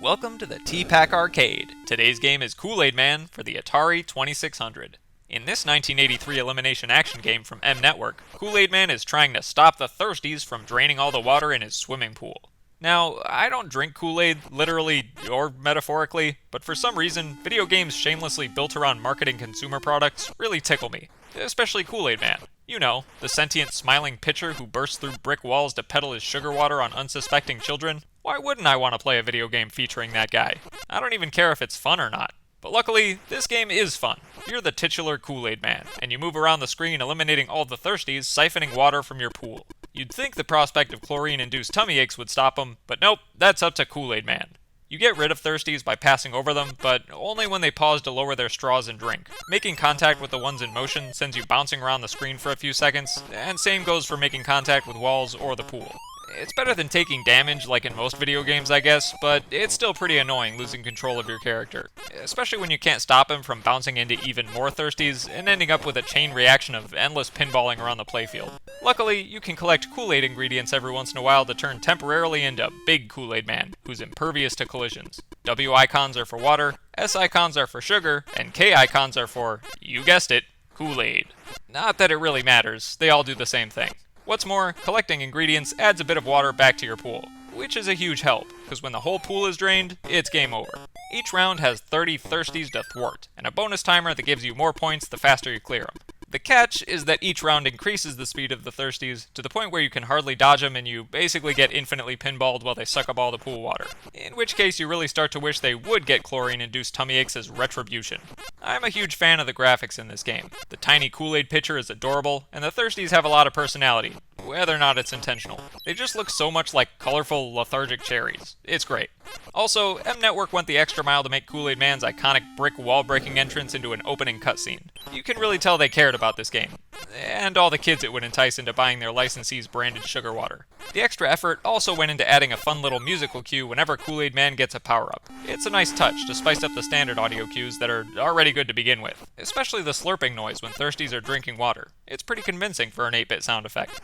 Welcome to the T-Pac Arcade. Today's game is Kool-Aid Man for the Atari 2600. In this 1983 elimination action game from M Network, Kool-Aid Man is trying to stop the Thirsties from draining all the water in his swimming pool. Now, I don't drink Kool-Aid, literally or metaphorically, but for some reason, video games shamelessly built around marketing consumer products really tickle me. Especially Kool-Aid Man. You know, the sentient smiling pitcher who bursts through brick walls to peddle his sugar water on unsuspecting children. Why wouldn't I want to play a video game featuring that guy? I don't even care if it's fun or not. But luckily, this game is fun. You're the titular Kool-Aid Man, and you move around the screen eliminating all the thirsties, siphoning water from your pool. You'd think the prospect of chlorine-induced tummy aches would stop him, but nope, that's up to Kool-Aid Man. You get rid of thirsties by passing over them, but only when they pause to lower their straws and drink. Making contact with the ones in motion sends you bouncing around the screen for a few seconds, and same goes for making contact with walls or the pool. It's better than taking damage like in most video games, I guess, but it's still pretty annoying losing control of your character. Especially when you can't stop him from bouncing into even more thirsties and ending up with a chain reaction of endless pinballing around the playfield. Luckily, you can collect Kool-Aid ingredients every once in a while to turn temporarily into Big Kool-Aid Man, who's impervious to collisions. W icons are for water, S icons are for sugar, and K icons are for, you guessed it, Kool-Aid. Not that it really matters, they all do the same thing. What's more, collecting ingredients adds a bit of water back to your pool, which is a huge help, because when the whole pool is drained, it's game over. Each round has 30 thirsties to thwart, and a bonus timer that gives you more points the faster you clear them. The catch is that each round increases the speed of the thirsties to the point where you can hardly dodge them and you basically get infinitely pinballed while they suck up all the pool water. In which case you really start to wish they would get chlorine-induced tummy aches as retribution. I'm a huge fan of the graphics in this game. The tiny Kool-Aid pitcher is adorable, and the thirsties have a lot of personality, whether or not it's intentional. They just look so much like colorful, lethargic cherries. It's great. Also, M Network went the extra mile to make Kool-Aid Man's iconic brick wall-breaking entrance into an opening cutscene. You can really tell they cared about this game, and all the kids it would entice into buying their licensee's branded sugar water. The extra effort also went into adding a fun little musical cue whenever Kool-Aid Man gets a power-up. It's a nice touch to spice up the standard audio cues that are already good to begin with, especially the slurping noise when thirsties are drinking water. It's pretty convincing for an 8-bit sound effect.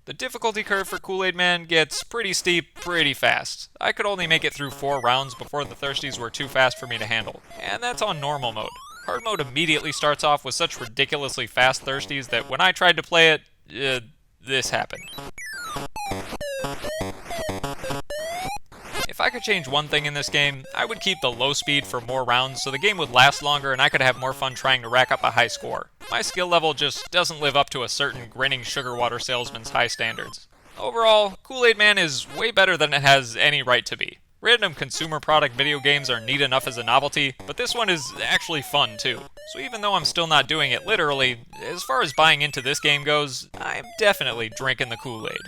The difficulty curve for Kool-Aid Man gets pretty steep pretty fast. I could only make it through 4 rounds before the thirsties were too fast for me to handle, and that's on normal mode. Hard mode immediately starts off with such ridiculously fast thirsties that when I tried to play it, this happened. If I could change one thing in this game, I would keep the low speed for more rounds so the game would last longer and I could have more fun trying to rack up a high score. My skill level just doesn't live up to a certain grinning sugar water salesman's high standards. Overall, Kool-Aid Man is way better than it has any right to be. Random consumer product video games are neat enough as a novelty, but this one is actually fun too. So even though I'm still not doing it literally, as far as buying into this game goes, I'm definitely drinking the Kool-Aid.